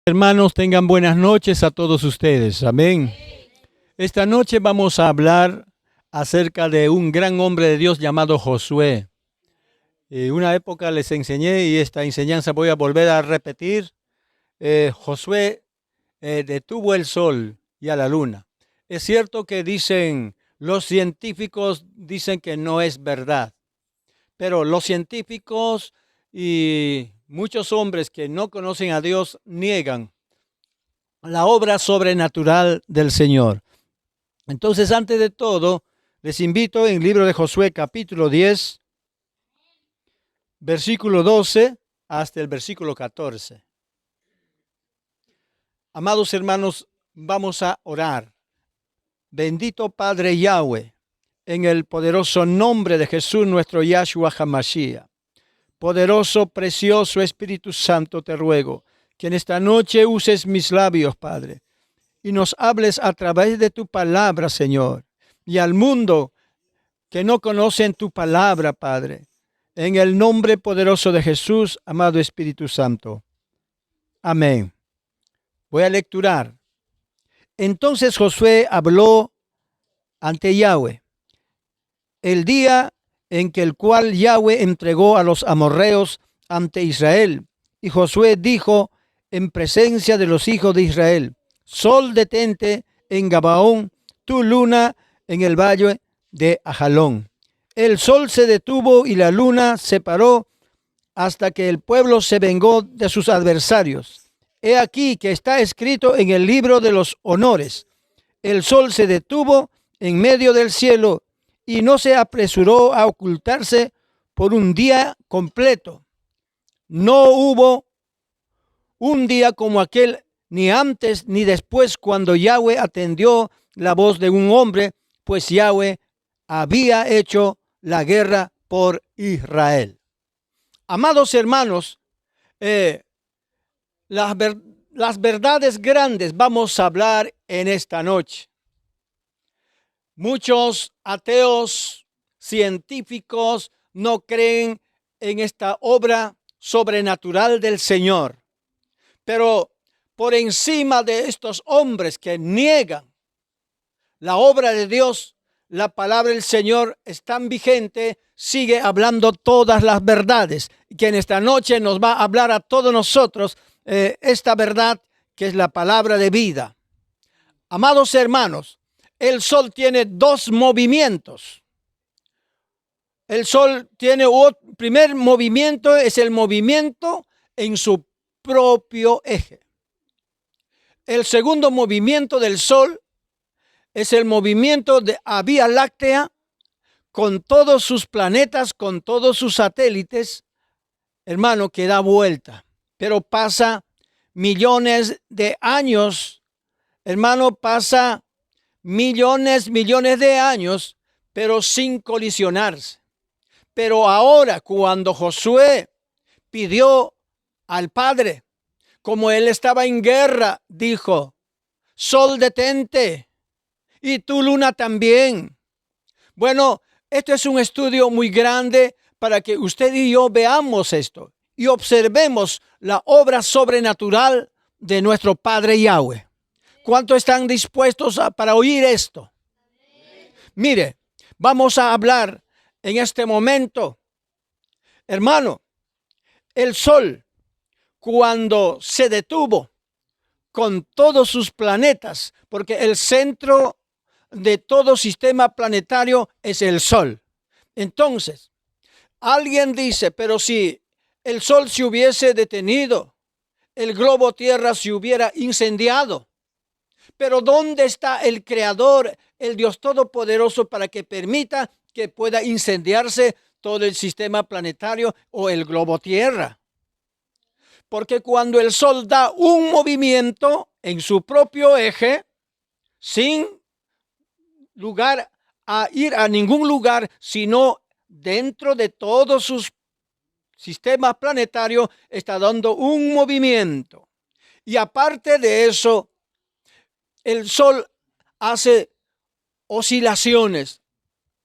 Hermanos, tengan buenas noches a todos ustedes. Amén. Esta noche vamos a hablar acerca de un gran hombre de Dios llamado Josué. Una época les enseñé y esta enseñanza voy a volver a repetir. Josué detuvo el sol y a la luna. Es cierto que los científicos dicen que no es verdad, pero los científicos y muchos hombres que no conocen a Dios niegan la obra sobrenatural del Señor. Entonces, antes de todo, les invito en el libro de Josué capítulo 10, versículo 12 hasta el versículo 14. Amados hermanos, vamos a orar. Bendito Padre Yahweh, en el poderoso nombre de Jesús nuestro Yahshua HaMashiach. Poderoso, precioso Espíritu Santo, te ruego que en esta noche uses mis labios, Padre, y nos hables a través de tu palabra, Señor, y al mundo que no conocen tu palabra, Padre. En el nombre poderoso de Jesús, amado Espíritu Santo. Amén. Voy a lecturar. Entonces Josué habló ante Yahweh el día en que el cual Yahweh entregó a los amorreos ante Israel. Y Josué dijo en presencia de los hijos de Israel: Sol, detente en Gabaón, tu luna en el valle de Ajalón. El sol se detuvo y la luna se paró hasta que el pueblo se vengó de sus adversarios. He aquí que está escrito en el libro de los honores: el sol se detuvo en medio del cielo y no se apresuró a ocultarse por un día completo. No hubo un día como aquel, ni antes ni después, cuando Yahweh atendió la voz de un hombre, pues Yahweh había hecho la guerra por Israel. Amados hermanos, las verdades grandes vamos a hablar en esta noche. Muchos ateos científicos no creen en esta obra sobrenatural del Señor. Pero por encima de estos hombres que niegan la obra de Dios, la palabra del Señor es tan vigente, sigue hablando todas las verdades, que en esta noche nos va a hablar a todos nosotros esta verdad que es la palabra de vida. Amados hermanos, el sol tiene dos movimientos. El sol tiene primer movimiento, es el movimiento en su propio eje. El segundo movimiento del sol es el movimiento de la Vía Láctea, con todos sus planetas, con todos sus satélites, hermano, que da vuelta. Pero pasa millones de años, hermano, pasa millones de años, pero sin colisionarse. Pero ahora, cuando Josué pidió al Padre, como él estaba en guerra, dijo: Sol, detente, y tu luna también. Bueno, esto es un estudio muy grande para que usted y yo veamos esto y observemos la obra sobrenatural de nuestro Padre Yahweh. ¿Cuántos están dispuestos para oír esto? Mire, vamos a hablar en este momento, hermano, el sol, cuando se detuvo con todos sus planetas, porque el centro de todo sistema planetario es el sol. Entonces, alguien dice: pero si el sol se hubiese detenido, el globo tierra se hubiera incendiado. Pero ¿dónde está el Creador, el Dios Todopoderoso, para que permita que pueda incendiarse todo el sistema planetario o el globo tierra? Porque cuando el sol da un movimiento en su propio eje, sin lugar a ir a ningún lugar, sino dentro de todos sus sistemas planetarios, está dando un movimiento. Y aparte de eso, el sol hace oscilaciones.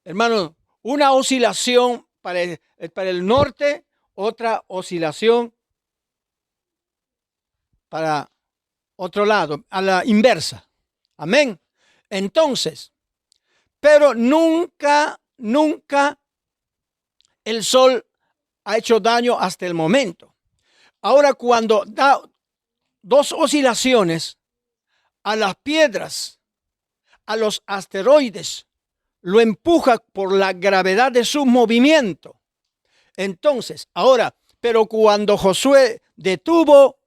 Hermano, una oscilación para el norte, otra oscilación para otro lado, a la inversa. Amén. Entonces, pero nunca el sol ha hecho daño hasta el momento. Ahora, cuando da dos oscilaciones a las piedras, a los asteroides, lo empuja por la gravedad de su movimiento. Entonces, ahora, pero cuando Josué detuvo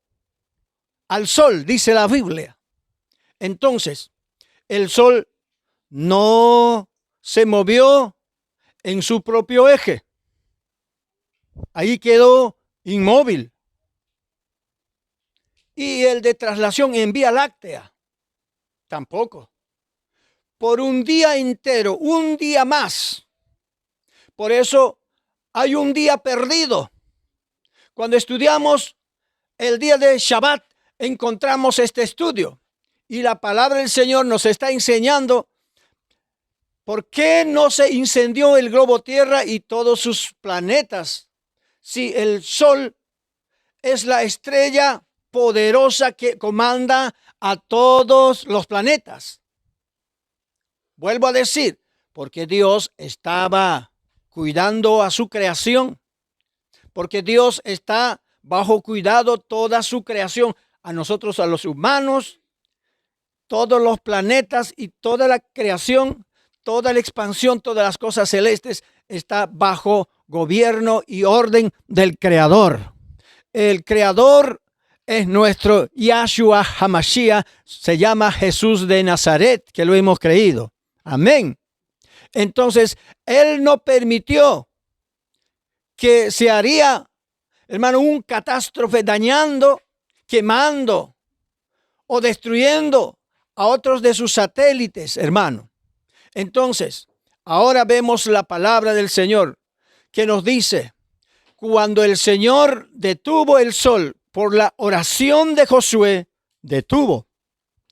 al sol, dice la Biblia, entonces el sol no se movió en su propio eje. Ahí quedó inmóvil. Y el de traslación en Vía Láctea, tampoco. Por un día entero, un día más. Por eso hay un día perdido. Cuando estudiamos el día de Shabbat, encontramos este estudio. Y la palabra del Señor nos está enseñando por qué no se incendió el globo Tierra y todos sus planetas. Si el Sol es la estrella poderosa que comanda a todos los planetas. Vuelvo a decir, porque Dios estaba cuidando a su creación, porque Dios está bajo cuidado toda su creación, a nosotros, a los humanos, todos los planetas y toda la creación, toda la expansión, todas las cosas celestes está bajo gobierno y orden del Creador. El Creador es nuestro Yahshua HaMashiach, se llama Jesús de Nazaret, que lo hemos creído. Amén. Entonces, Él no permitió que se haría, hermano, un catástrofe dañando, quemando o destruyendo a otros de sus satélites, hermano. Entonces, ahora vemos la palabra del Señor que nos dice, cuando el Señor detuvo el sol por la oración de Josué, detuvo.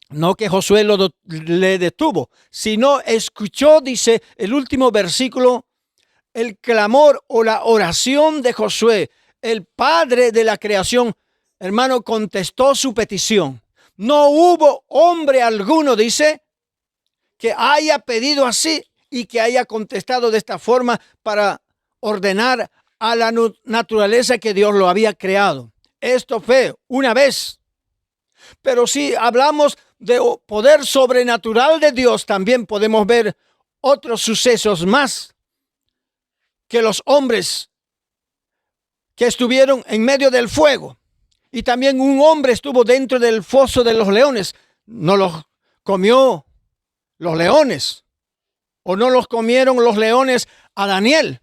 No que Josué le detuvo, sino escuchó, dice el último versículo, el clamor o la oración de Josué, el padre de la creación, hermano, contestó su petición. No hubo hombre alguno, dice, que haya pedido así y que haya contestado de esta forma para ordenar a la naturaleza que Dios lo había creado. Esto fue una vez. Pero si hablamos de poder sobrenatural de Dios, también podemos ver otros sucesos más que los hombres que estuvieron en medio del fuego. Y también un hombre estuvo dentro del foso de los leones. No los comió los leones. O no los comieron los leones a Daniel.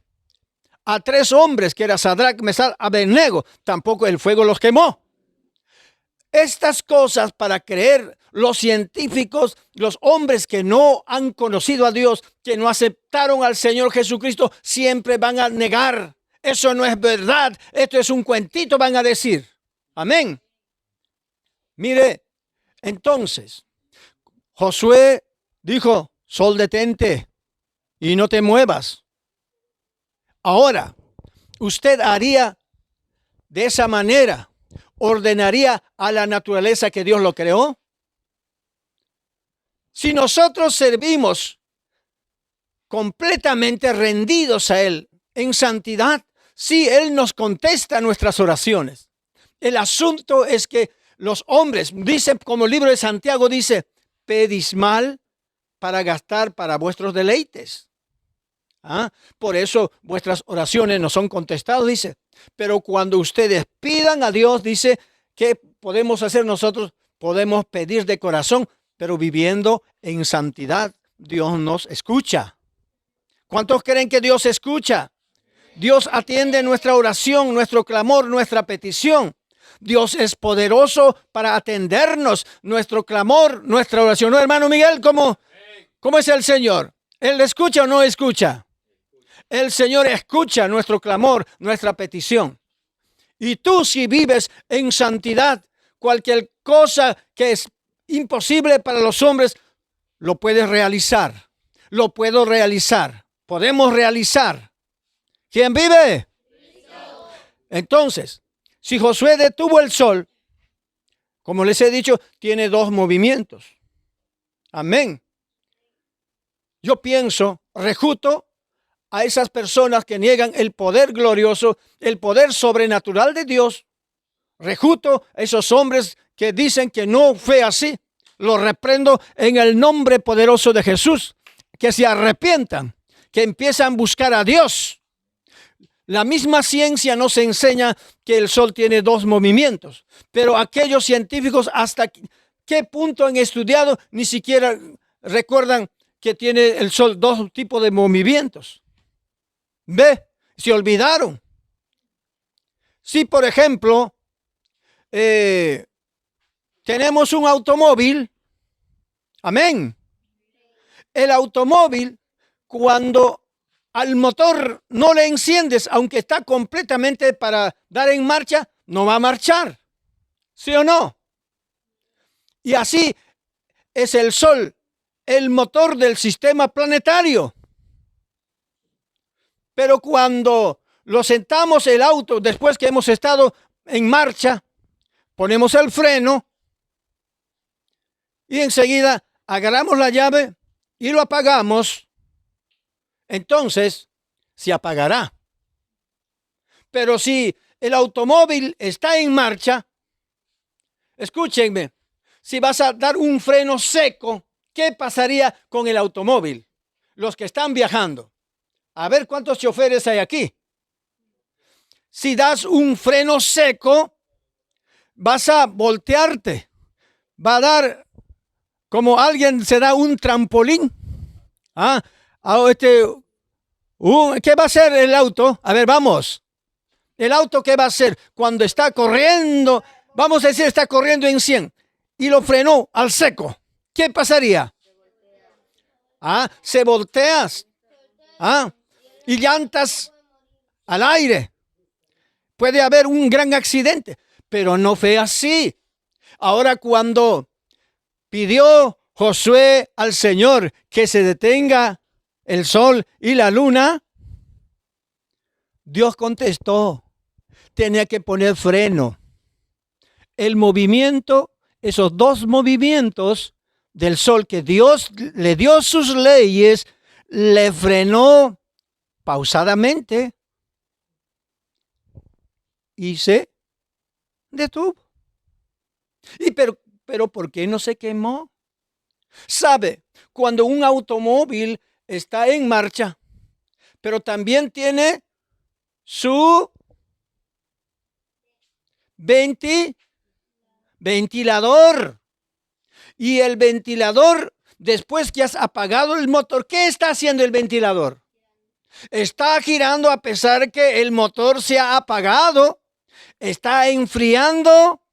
A 3 hombres, que era Sadrach, Mesach, Abednego, tampoco el fuego los quemó. Estas cosas, para creer los científicos, los hombres que no han conocido a Dios, que no aceptaron al Señor Jesucristo, siempre van a negar. Eso no es verdad, esto es un cuentito, van a decir. Amén. Mire, entonces, Josué dijo, sol detente y no te muevas. Ahora, usted haría de esa manera, ordenaría a la naturaleza que Dios lo creó. Si nosotros servimos completamente rendidos a Él en santidad, sí, Él nos contesta nuestras oraciones. El asunto es que los hombres, dice como el libro de Santiago dice, pedís mal para gastar para vuestros deleites. Por eso vuestras oraciones no son contestadas, dice. Pero cuando ustedes pidan a Dios, dice, ¿qué podemos hacer nosotros? Podemos pedir de corazón, pero viviendo en santidad, Dios nos escucha. ¿Cuántos creen que Dios escucha? Dios atiende nuestra oración, nuestro clamor, nuestra petición. Dios es poderoso para atendernos, nuestro clamor, nuestra oración. ¿No, hermano Miguel? ¿Cómo es el Señor? ¿Él escucha o no escucha? El Señor escucha nuestro clamor, nuestra petición. Y tú, si vives en santidad, cualquier cosa que es imposible para los hombres, lo puedes realizar. Lo puedo realizar. Podemos realizar. ¿Quién vive? Entonces, si Josué detuvo el sol como les he dicho, tiene dos movimientos. Amén. Yo pienso, refuto a esas personas que niegan el poder glorioso, el poder sobrenatural de Dios. Refuto a esos hombres que dicen que no fue así. Los reprendo en el nombre poderoso de Jesús. Que se arrepientan, que empiezan a buscar a Dios. La misma ciencia nos enseña que el sol tiene dos movimientos, pero aquellos científicos hasta qué punto han estudiado ni siquiera recuerdan que tiene el sol dos tipos de movimientos. ¿Ve? Se olvidaron. Si, por ejemplo, tenemos un automóvil, amén. El automóvil, cuando al motor no le enciendes, aunque está completamente para dar en marcha, no va a marchar. ¿Sí o no? Y así es el sol, el motor del sistema planetario. Pero cuando lo sentamos el auto, después que hemos estado en marcha, ponemos el freno y enseguida agarramos la llave y lo apagamos, entonces se apagará. Pero si el automóvil está en marcha, escúchenme, si vas a dar un freno seco, ¿qué pasaría con el automóvil? Los que están viajando. A ver cuántos choferes hay aquí. Si das un freno seco, vas a voltearte. Va a dar como alguien se da un trampolín. ¿Qué va a hacer el auto? A ver, vamos. ¿El auto qué va a hacer? Cuando está corriendo, vamos a decir, está corriendo en 100 y lo frenó al seco. ¿Qué pasaría? Se volteas. Y llantas al aire. Puede haber un gran accidente, pero no fue así. Ahora cuando pidió Josué al Señor que se detenga el sol y la luna, Dios contestó, tenía que poner freno. El movimiento, esos dos movimientos del sol que Dios le dio sus leyes, le frenó pausadamente y se detuvo. Pero ¿por qué no se quemó? ¿Sabe? Cuando un automóvil está en marcha, pero también tiene su ventilador. Y el ventilador, después que has apagado el motor, ¿qué está haciendo el ventilador? Está girando a pesar que el motor se ha apagado. Está enfriando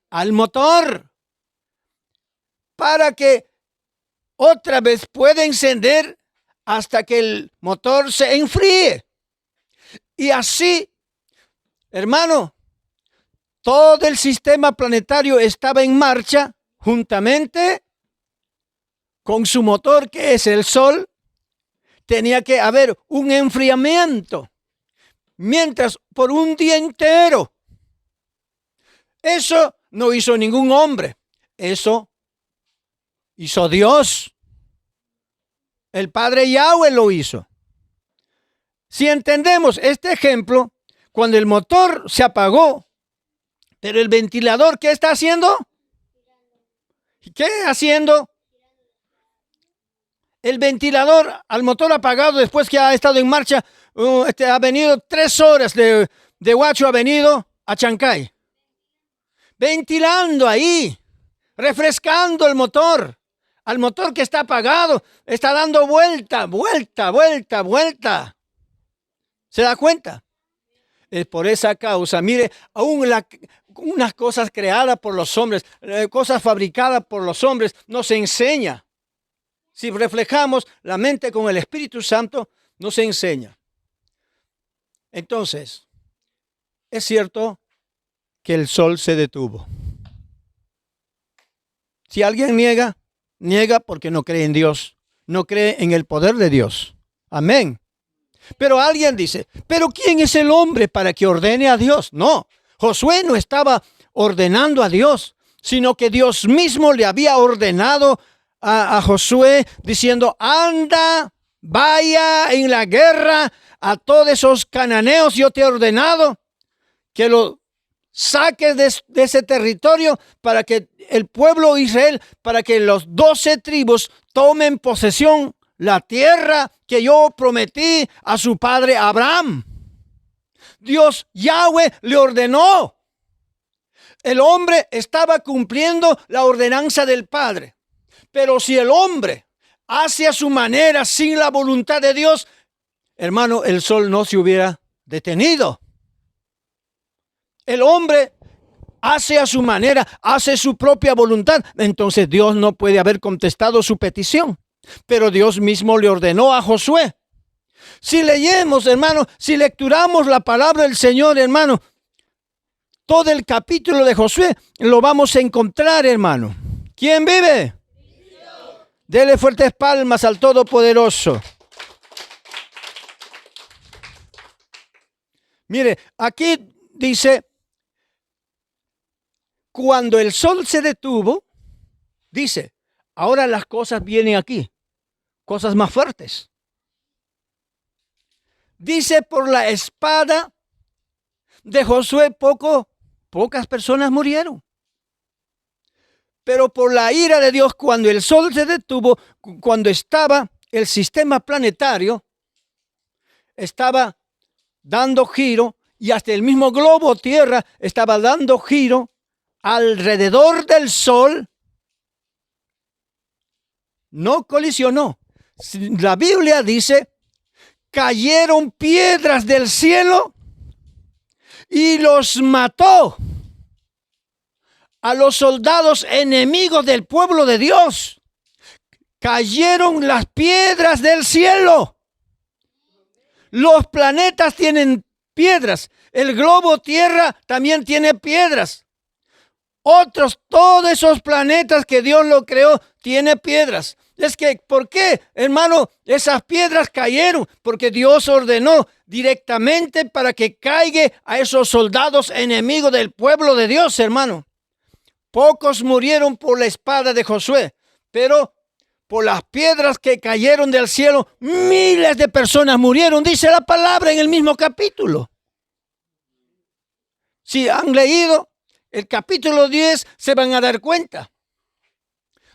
al motor para que otra vez pueda encender hasta que el motor se enfríe. Y así, hermano, todo el sistema planetario estaba en marcha juntamente con su motor, que es el sol. Tenía que haber un enfriamiento, mientras por un día entero. Eso no hizo ningún hombre, eso hizo Dios. El Padre Yahweh lo hizo. Si entendemos este ejemplo, cuando el motor se apagó, pero el ventilador, ¿qué está haciendo? ¿Qué haciendo? El ventilador al motor apagado después que ha estado en marcha, ha venido 3 horas de Huacho, ha venido a Chancay. Ventilando ahí, refrescando el motor. Al motor que está apagado, está dando vuelta. ¿Se da cuenta? Es por esa causa, mire, aún unas cosas creadas por los hombres, cosas fabricadas por los hombres, nos enseña. Si reflejamos la mente con el Espíritu Santo, nos enseña. Entonces, es cierto que el sol se detuvo. Si alguien niega porque no cree en Dios, no cree en el poder de Dios. Amén. Pero alguien dice, ¿pero quién es el hombre para que ordene a Dios? No, Josué no estaba ordenando a Dios, sino que Dios mismo le había ordenado a Josué diciendo: anda, vaya en la guerra a todos esos cananeos. Yo te he ordenado que lo saques de ese territorio para que el pueblo de Israel, para que los 12 tribus tomen posesión la tierra que yo prometí a su padre Abraham. Dios, Yahweh, le ordenó. El hombre estaba cumpliendo la ordenanza del Padre. Pero si el hombre hace a su manera sin la voluntad de Dios, hermano, el sol no se hubiera detenido. El hombre hace a su manera, hace su propia voluntad. Entonces Dios no puede haber contestado su petición. Pero Dios mismo le ordenó a Josué. Si leemos, hermano, si lecturamos la palabra del Señor, hermano, todo el capítulo de Josué lo vamos a encontrar, hermano. ¿Quién vive? Dele fuertes palmas al Todopoderoso. Mire, aquí dice: cuando el sol se detuvo, dice, ahora las cosas vienen aquí, cosas más fuertes. Dice: por la espada de Josué pocas personas murieron. Pero por la ira de Dios, cuando el sol se detuvo, cuando estaba el sistema planetario, estaba dando giro, y hasta el mismo globo tierra estaba dando giro alrededor del sol, no colisionó. La Biblia dice: cayeron piedras del cielo y los mató a los soldados enemigos del pueblo de Dios. Cayeron las piedras del cielo. Los planetas tienen piedras. El globo tierra también tiene piedras. Todos esos planetas que Dios lo creó, tiene piedras. Es que, ¿por qué, hermano? Esas piedras cayeron porque Dios ordenó directamente para que caiga a esos soldados enemigos del pueblo de Dios, hermano. Pocos murieron por la espada de Josué, pero por las piedras que cayeron del cielo, miles de personas murieron, dice la palabra en el mismo capítulo. Si han leído el capítulo 10, se van a dar cuenta.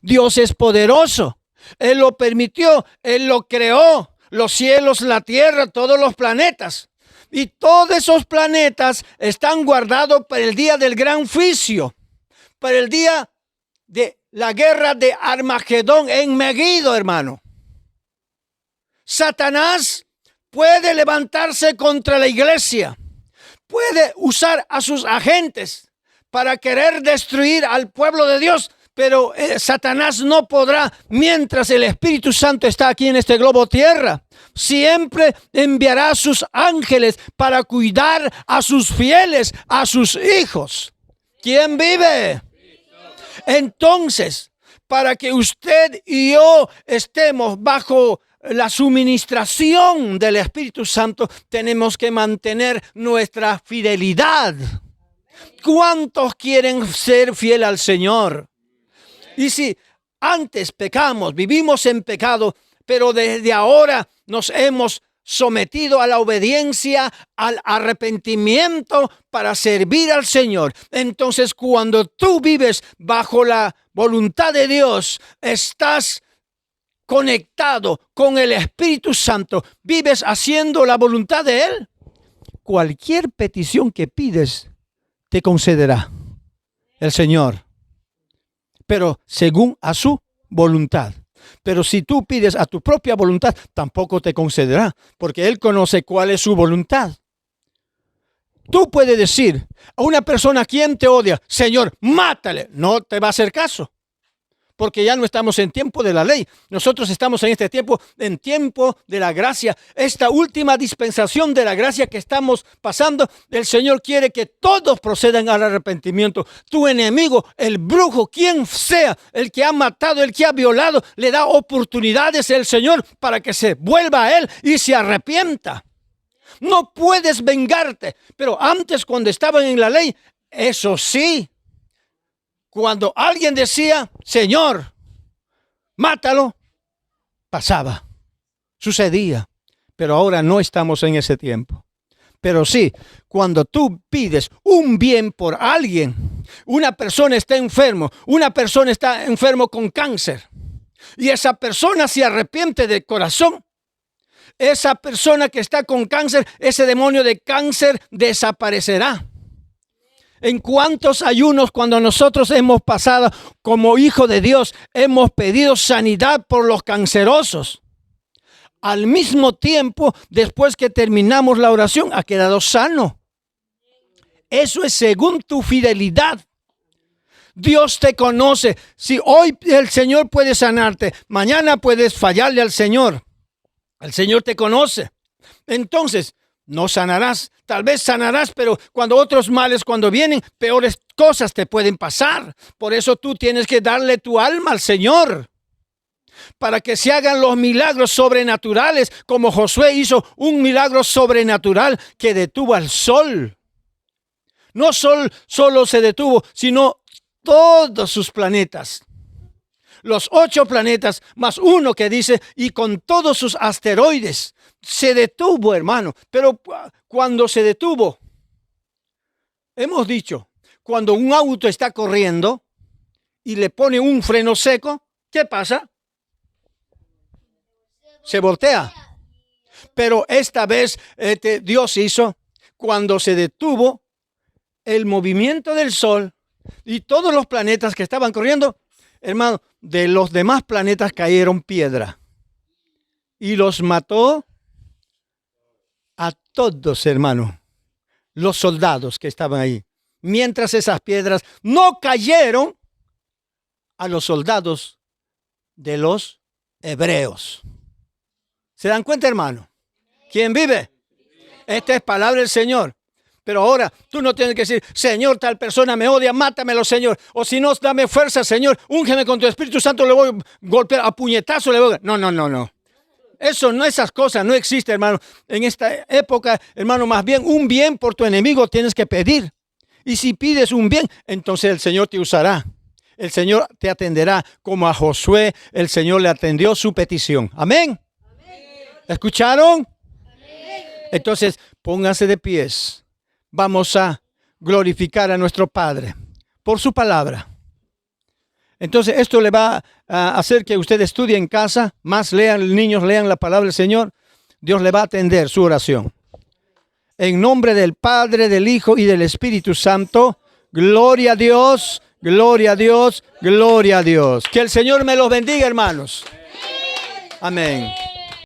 Dios es poderoso. Él lo permitió, Él lo creó, los cielos, la tierra, todos los planetas. Y todos esos planetas están guardados para el día del gran juicio, para el día de la guerra de Armagedón en Megiddo, hermano. Satanás puede levantarse contra la iglesia, puede usar a sus agentes para querer destruir al pueblo de Dios, pero Satanás no podrá mientras el Espíritu Santo está aquí en este globo tierra. Siempre enviará a sus ángeles para cuidar a sus fieles, a sus hijos. ¿Quién vive? Entonces, para que usted y yo estemos bajo la suministración del Espíritu Santo, tenemos que mantener nuestra fidelidad. ¿Cuántos quieren ser fiel al Señor? Y si antes pecamos, vivimos en pecado, pero desde ahora nos hemos sometido a la obediencia, al arrepentimiento para servir al Señor. Entonces, cuando tú vives bajo la voluntad de Dios, estás conectado con el Espíritu Santo, vives haciendo la voluntad de Él. Cualquier petición que pides, te concederá el Señor, pero según a su voluntad. Pero si tú pides a tu propia voluntad, tampoco te concederá, porque Él conoce cuál es su voluntad. Tú puedes decir a una persona: ¿quién te odia? Señor, mátale. No te va a hacer caso, porque ya no estamos en tiempo de la ley. Nosotros estamos en este tiempo, en tiempo de la gracia. Esta última dispensación de la gracia que estamos pasando, el Señor quiere que todos procedan al arrepentimiento. Tu enemigo, el brujo, quien sea, el que ha matado, el que ha violado, le da oportunidades el Señor para que se vuelva a Él y se arrepienta. No puedes vengarte, pero antes, cuando estaban en la ley, eso sí, Cuando alguien decía, Señor, mátalo, pasaba, sucedía. Pero ahora no estamos en ese tiempo. Pero sí, cuando tú pides un bien por alguien, una persona está enfermo con cáncer, y esa persona se arrepiente de corazón, esa persona que está con cáncer, ese demonio de cáncer desaparecerá. En cuántos ayunos cuando nosotros hemos pasado como hijo de Dios, hemos pedido sanidad por los cancerosos. Al mismo tiempo, después que terminamos la oración, ha quedado sano. Eso es según tu fidelidad. Dios te conoce. Si hoy el Señor puede sanarte, mañana puedes fallarle al Señor. El Señor te conoce. Entonces, no sanarás. Tal vez sanarás, pero cuando otros males, cuando vienen, peores cosas te pueden pasar. Por eso tú tienes que darle tu alma al Señor, para que se hagan los milagros sobrenaturales, como Josué hizo un milagro sobrenatural que detuvo al sol. No solo se detuvo, sino todos sus planetas. Los 8 planetas, más uno que dice, y con todos sus asteroides. Se detuvo, hermano. Pero cuando se detuvo, hemos dicho, cuando un auto está corriendo y le pone un freno seco, ¿qué pasa? Se voltea. Pero esta vez Dios hizo, cuando se detuvo el movimiento del sol y todos los planetas que estaban corriendo, hermano, de los demás planetas cayeron piedra y los mató a todos, hermano, los soldados que estaban ahí. Mientras esas piedras no cayeron a los soldados de los hebreos. ¿Se dan cuenta, hermano? ¿Quién vive? Esta es palabra del Señor. Pero ahora tú no tienes que decir, Señor, tal persona me odia, mátamelo, Señor. O si no, dame fuerza, Señor. Úngeme con tu Espíritu Santo, le voy a golpear a puñetazo. No. Esas cosas no existen, hermano. En esta época, hermano, más bien un bien por tu enemigo tienes que pedir. Y si pides un bien, entonces el Señor te usará. El Señor te atenderá. Como a Josué, el Señor le atendió su petición. Amén. ¿Escucharon? Entonces, pónganse de pies. Vamos a glorificar a nuestro Padre por su palabra. Entonces, esto le va a hacer que usted estudie en casa, más niños lean la palabra del Señor. Dios le va a atender su oración. En nombre del Padre, del Hijo y del Espíritu Santo, gloria a Dios, gloria a Dios, gloria a Dios. Que el Señor me los bendiga, hermanos. Amén.